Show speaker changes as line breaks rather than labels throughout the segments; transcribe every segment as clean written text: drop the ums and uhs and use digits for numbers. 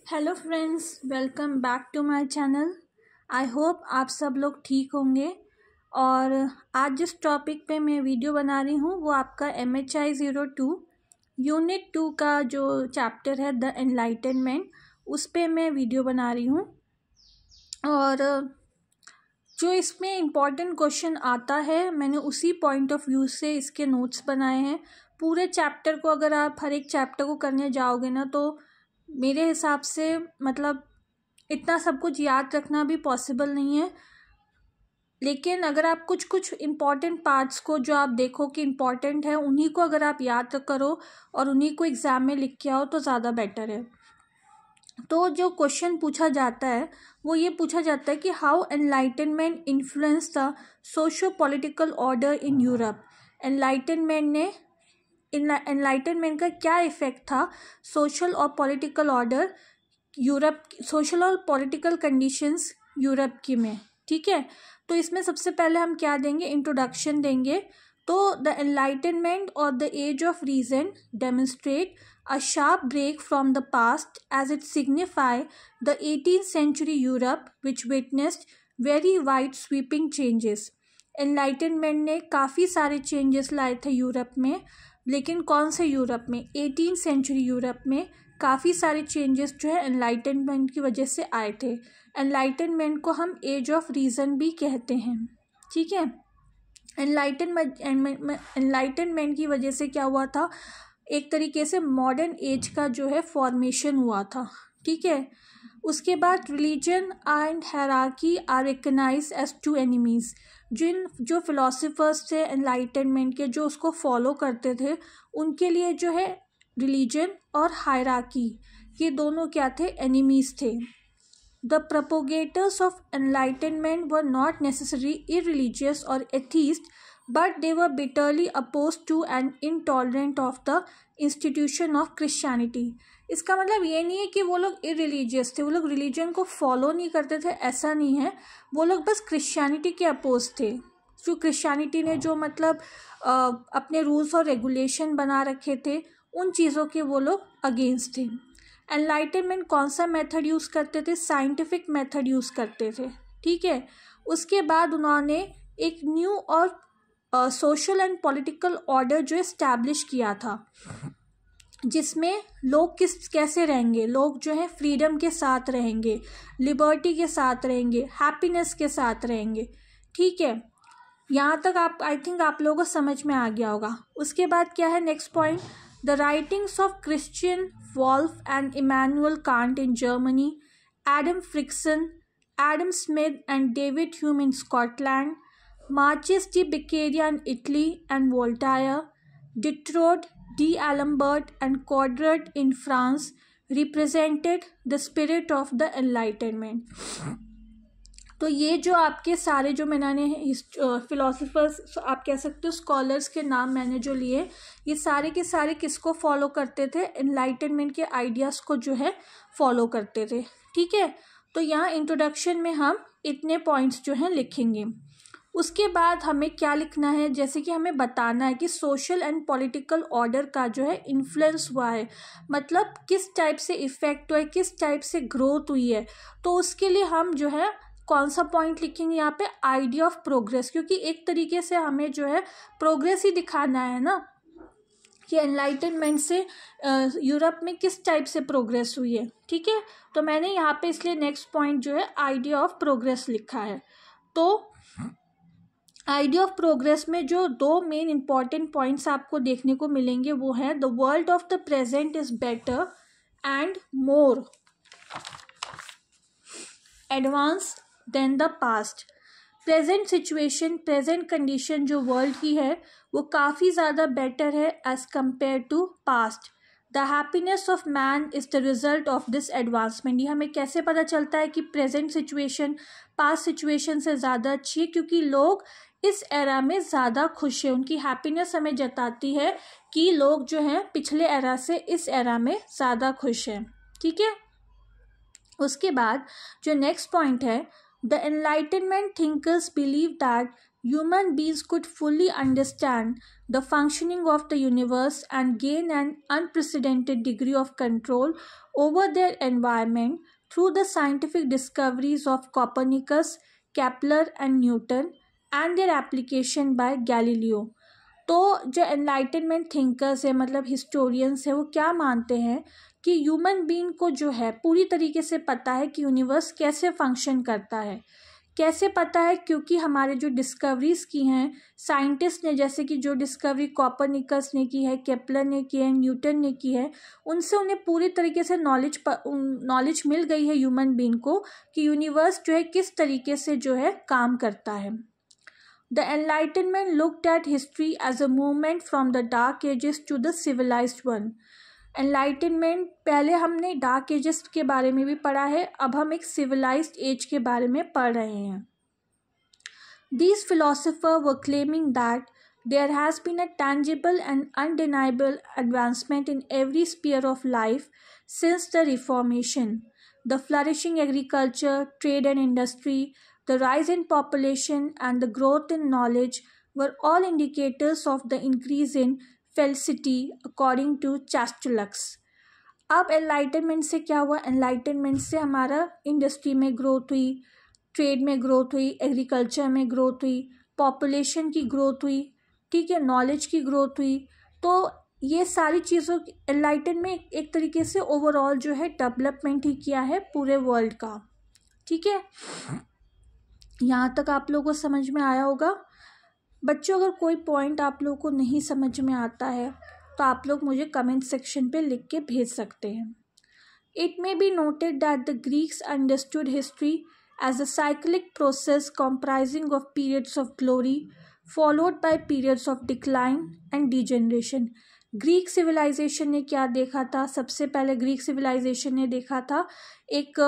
Hello friends, welcome back to my channel. I hope आप सब लोग ठीक होंगे। और आज जिस टॉपिक पे मैं वीडियो बना रही हूँ वो आपका MHI 02 यूनिट 2 का जो चैप्टर है द एनलाइटनमेंट, उस पे मैं वीडियो बना रही हूँ। और जो इसमें इम्पॉर्टेंट क्वेश्चन आता है मैंने उसी पॉइंट ऑफ व्यू से इसके नोट्स बनाए हैं। पूरे चैप्टर को अगर आप हर एक चैप्टर को करने जाओगे ना तो मेरे हिसाब से मतलब इतना सब कुछ याद रखना भी पॉसिबल नहीं है। लेकिन अगर आप कुछ कुछ इम्पॉर्टेंट पार्ट्स को जो आप देखो कि इम्पॉर्टेंट है उन्हीं को अगर आप याद करो और उन्हीं को एग्ज़ाम में लिख के आओ तो ज़्यादा बेटर है। तो जो क्वेश्चन पूछा जाता है वो ये पूछा जाता है कि how enlightenment influence the socio political order in Europe. Enlightenment का क्या इफ़ेक्ट था सोशल और पॉलिटिकल ऑर्डर यूरोप, सोशल और पॉलिटिकल कंडीशंस यूरोप की में। ठीक है, तो इसमें सबसे पहले हम क्या देंगे, इंट्रोडक्शन देंगे। तो द एनलाइटनमेंट और the age of reason demonstrate a sharp break from the past as it signify the 18th century Europe which witnessed very wide sweeping changes। Enlightenment ने काफ़ी सारे चेंजेस लाए थे यूरोप में, लेकिन कौन से यूरोप में, 18th सेंचुरी यूरोप में काफ़ी सारे चेंजेस जो है एनलाइटनमेंट की वजह से आए थे। एनलाइटनमेंट को हम एज ऑफ रीज़न भी कहते हैं। ठीक है, एनलाइटनमेंट की वजह से क्या हुआ था, एक तरीके से मॉडर्न एज का जो है फॉर्मेशन हुआ था। ठीक है, उसके बाद religion and hierarchy are recognise as two enemies. जो फिलोसफर्स थे एनलाइटनमेंट के, जो उसको फॉलो करते थे, उनके लिए जो है रिलीजन और हायरार्की ये दोनों क्या थे, एनिमीज़ थे। The propagators of enlightenment were not necessary irreligious और atheist, but they were bitterly opposed to and intolerant of the institution of Christianity। इसका मतलब ये नहीं है कि वो लोग इररिलीजियस थे, वो लोग रिलीजन को फॉलो नहीं करते थे, ऐसा नहीं है। वो लोग बस क्रिश्चियनिटी के अपोज थे। जो क्रिश्चियनिटी ने जो मतलब अपने रूल्स और रेगुलेशन बना रखे थे उन चीज़ों के वो लोग अगेंस्ट थे। एनलाइटनमेंट कौन सा मेथड यूज़ करते थे, साइंटिफिक मेथड यूज़ करते थे। ठीक है, उसके बाद उन्होंने एक न्यू और सोशल एंड पॉलिटिकल ऑर्डर जो इस्टेब्लिश किया था, जिसमें लोग कैसे रहेंगे, लोग जो है फ्रीडम के साथ रहेंगे, लिबर्टी के साथ रहेंगे, हैप्पीनेस के साथ रहेंगे। ठीक है, यहाँ तक आप आई थिंक आप लोगों को समझ में आ गया होगा। उसके बाद क्या है next point, the writings of Christian Wolff and Immanuel Kant in Germany, Adam Ferguson, Adam Smith and David Hume in Scotland, Marquis de Beccaria in Italy and Voltaire, Diderot, d'Alembert and Quadrat in France represented the spirit of the Enlightenment। तो ये जो आपके सारे जो मैंने philosophers आप कह सकते हो, स्कॉलर्स के नाम मैंने जो लिए, ये सारे के सारे किसको फॉलो करते थे, एनलाइटनमेंट के आइडियाज़ को जो है फॉलो करते थे। ठीक है, तो यहाँ इंट्रोडक्शन में हम इतने पॉइंट्स जो हैं लिखेंगे। उसके बाद हमें क्या लिखना है, जैसे कि हमें बताना है कि सोशल एंड पॉलिटिकल ऑर्डर का जो है इन्फ्लुएंस हुआ है, मतलब किस टाइप से इफ़ेक्ट हुआ है, किस टाइप से ग्रोथ हुई है। तो उसके लिए हम जो है कौन सा पॉइंट लिखेंगे यहाँ पे, आइडिया ऑफ प्रोग्रेस, क्योंकि एक तरीके से हमें जो है प्रोग्रेस ही दिखाना है ना कि एनलाइटनमेंट से यूरोप में किस टाइप से प्रोग्रेस हुई है। ठीक है, तो मैंने यहाँ पे इसलिए नेक्स्ट पॉइंट जो है आइडिया ऑफ प्रोग्रेस लिखा है। तो आइडिया ऑफ प्रोग्रेस में जो दो मेन इंपॉर्टेंट पॉइंट्स आपको देखने को मिलेंगे वो है, the world of the present is better and more advance than the past. Present situation, present condition जो वर्ल्ड की है वो काफ़ी ज़्यादा बेटर है as compare to past. The happiness of man is the result of this advancement. ये हमें कैसे पता चलता है कि प्रेजेंट सिचुएशन पास्ट सिचुएशन से ज़्यादा अच्छी है, क्योंकि लोग इस एरा में ज़्यादा खुश है। उनकी हैप्पीनेस हमें जताती है कि लोग जो हैं पिछले एरा से इस एरा में ज़्यादा खुश हैं। ठीक है, उसके बाद जो नेक्स्ट पॉइंट है, the enlightenment thinkers believe that human beings could fully understand the functioning of the universe and gain an unprecedented degree of control over their environment through the scientific discoveries of Copernicus, Kepler and Newton and their application by Galileo. तो जो enlightenment thinkers है मतलब historians है वो क्या मानते हैं कि ह्यूमन बीइंग को जो है पूरी तरीके से पता है कि यूनिवर्स कैसे फंक्शन करता है। कैसे पता है? क्योंकि हमारे जो डिस्कवरीज की हैं साइंटिस्ट ने, जैसे कि जो डिस्कवरी कॉपरनिकस ने की है, केपलर ने की है, न्यूटन ने की है, उनसे उन्हें पूरी तरीके से नॉलेज मिल गई है ह्यूमन बीइंग को कि यूनिवर्स जो है किस तरीके से जो है काम करता है। The Enlightenment looked at history as a movement from the Dark Ages to the civilized one. Enlightenment पहले हमने डार्क एजेस के बारे में भी पढ़ा है, अब हम एक civilized एज के बारे में पढ़ रहे हैं। These philosophers were claiming that there has been a tangible and undeniable advancement in every sphere of life since the Reformation. The flourishing agriculture, trade and industry, the rise in population and the growth in knowledge were all indicators of the increase in felicity according to Chastulux. अब enlightenment से क्या हुआ? Enlightenment से हमारा industry में growth हुई, trade में growth हुई, एग्रीकल्चर में ग्रोथ हुई, पॉपुलेशन की ग्रोथ हुई, ठीक है, नॉलेज की ग्रोथ हुई। तो ये सारी चीज़ों एनलाइटनमेंट एक तरीके से ओवरऑल जो है डेवलपमेंट ही किया है पूरे वर्ल्ड का। ठीक है, यहाँ तक आप लोगों को समझ में आया होगा। बच्चों अगर कोई पॉइंट आप लोगों को नहीं समझ में आता है तो आप लोग मुझे कमेंट सेक्शन पे लिख के भेज सकते हैं। It may be noted that the Greeks understood history as a cyclic process comprising of periods of glory followed by periods of decline and degeneration. Greek civilisation ने क्या देखा था? सबसे पहले ग्रीक सिविलाइजेशन ने देखा था एक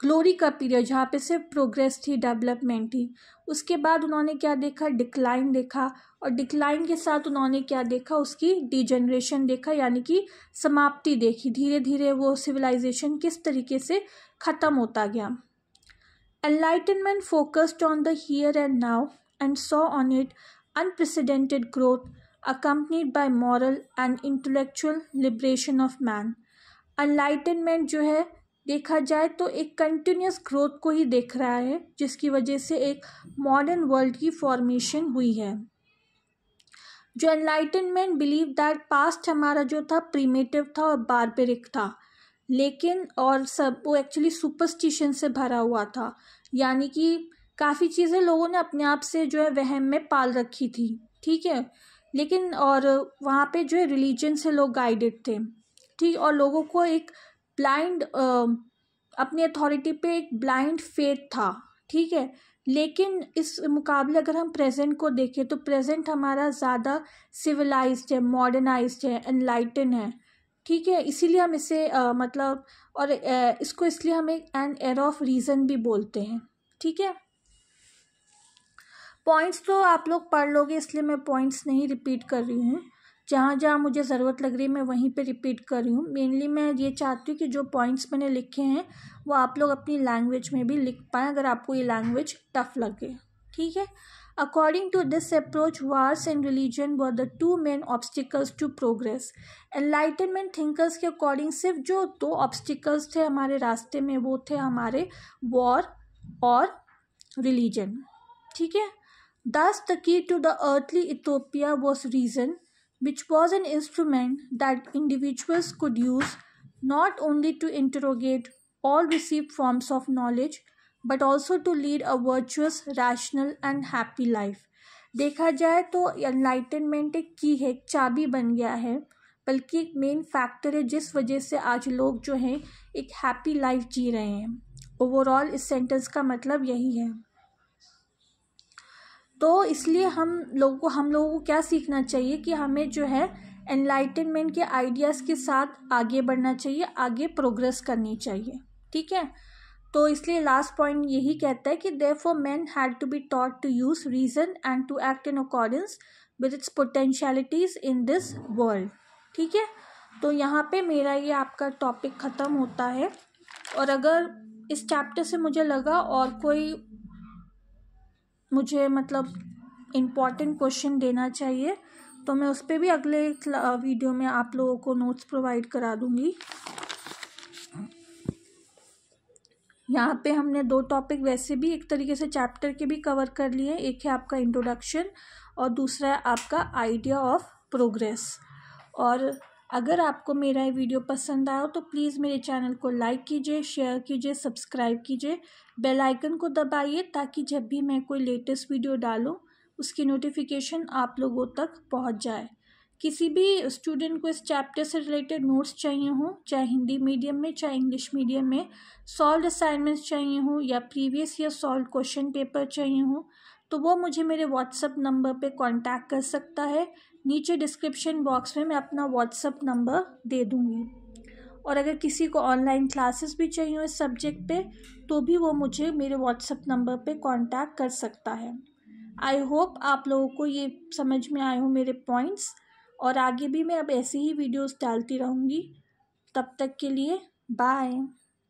ग्लोरी का पीरियड जहाँ पे सिर्फ प्रोग्रेस थी, डेवलपमेंट थी। उसके बाद उन्होंने क्या देखा? डिक्लाइन देखा, और डिक्लाइन के साथ उन्होंने क्या देखा? उसकी डिजेनरेशन देखा, यानी कि समाप्ति देखी। धीरे धीरे वो सिविलाइजेशन किस तरीके से ख़त्म होता गया। Enlightenment focused on the here and now and saw on it unprecedented growth accompanied by moral and intellectual liberation of man. Enlightenment जो है देखा जाए तो एक कंटिन्यूस ग्रोथ को ही देख रहा है, जिसकी वजह से एक मॉडर्न वर्ल्ड की फॉर्मेशन हुई है। जो एनलाइटनमेंट बिलीव दैट पास्ट हमारा जो था प्रीमेटिव था और बारबेरिक था, लेकिन और सब वो एक्चुअली सुपरस्टिशन से भरा हुआ था, यानी कि काफ़ी चीज़ें लोगों ने अपने आप से जो है वहम में पाल रखी थी, ठीक है, लेकिन और वहाँ पे जो है रिलीजन से लोग गाइडेड थे, ठीक, और लोगों को एक ब्लाइंड अपनी अथॉरिटी पे एक ब्लाइंड फेथ था, ठीक है। लेकिन इस मुकाबले अगर हम प्रेजेंट को देखें तो प्रेजेंट हमारा ज़्यादा सिविलाइज्ड है, मॉडर्नाइज्ड है, एनलाइटन है, ठीक है। इसीलिए हम इसे मतलब और इसको इसलिए हम एक एन एरा ऑफ रीज़न भी बोलते हैं, ठीक है। पॉइंट्स तो आप लोग पढ़ लोगे, इसलिए मैं पॉइंट्स नहीं रिपीट कर रही हूँ। जहाँ जहाँ मुझे ज़रूरत लग रही है मैं वहीं पे रिपीट कर रही हूँ। मेनली मैं ये चाहती हूँ कि जो पॉइंट्स मैंने लिखे हैं वो आप लोग अपनी लैंग्वेज में भी लिख पाएँ, अगर आपको ये लैंग्वेज टफ लगे, ठीक है। According to this approach, wars and religion were the two main obstacles to progress. Enlightenment thinkers के अकॉर्डिंग सिर्फ जो दो ऑब्स्टिकल्स थे हमारे रास्ते में वो थे हमारे वॉर और रिलीजन, ठीक है। Thus, the key to the earthly utopia was reason, which was an instrument that individuals could use not only to interrogate all received forms of knowledge, but also to lead a virtuous, rational and happy life. देखा जाए तो enlightenment एक की है, एक चाबी बन गया है, बल्कि एक मेन फैक्टर है जिस वजह से आज लोग जो हैं एक हैप्पी लाइफ जी रहे हैं। ओवरऑल इस सेंटेंस का मतलब यही है। तो इसलिए हम लोगों को क्या सीखना चाहिए कि हमें जो है एनलाइटनमेंट के आइडियाज़ के साथ आगे बढ़ना चाहिए, आगे प्रोग्रेस करनी चाहिए, ठीक है। तो इसलिए लास्ट पॉइंट यही कहता है कि therefore men had to be taught to use reason and to act in accordance with its potentialities in this world, ठीक है। तो यहाँ पे मेरा ये आपका टॉपिक ख़त्म होता है, और अगर इस चैप्टर से मुझे लगा और कोई मुझे मतलब इम्पॉर्टेंट क्वेश्चन देना चाहिए, तो मैं उस पर भी अगले वीडियो में आप लोगों को नोट्स प्रोवाइड करा दूँगी। यहाँ पे हमने 2 टॉपिक वैसे भी एक तरीके से चैप्टर के भी कवर कर लिए हैं। एक है आपका इंट्रोडक्शन और दूसरा है आपका आइडिया ऑफ प्रोग्रेस। और अगर आपको मेरा ये वीडियो पसंद आया हो तो प्लीज़ मेरे चैनल को लाइक कीजिए, शेयर कीजिए, सब्सक्राइब कीजिए, बेल आइकन को दबाइए ताकि जब भी मैं कोई लेटेस्ट वीडियो डालूँ उसकी नोटिफिकेशन आप लोगों तक पहुँच जाए। किसी भी स्टूडेंट को इस चैप्टर से रिलेटेड नोट्स चाहिए हों, चाहे हिंदी मीडियम में चाहे इंग्लिश मीडियम में, सॉल्व असाइनमेंट्स चाहिए हों या previous year solve question paper चाहिए हों, तो वो मुझे मेरे व्हाट्सअप नंबर पे कांटेक्ट कर सकता है। नीचे डिस्क्रिप्शन बॉक्स में मैं अपना व्हाट्सअप नंबर दे दूँगी। और अगर किसी को ऑनलाइन क्लासेस भी चाहिए हो इस सब्जेक्ट पे तो भी वो मुझे मेरे व्हाट्सअप नंबर पे कांटेक्ट कर सकता है। आई होप आप लोगों को ये समझ में आए हो मेरे पॉइंट्स, और आगे भी मैं अब ऐसे ही वीडियोस डालती रहूँगी। तब तक के लिए बाय।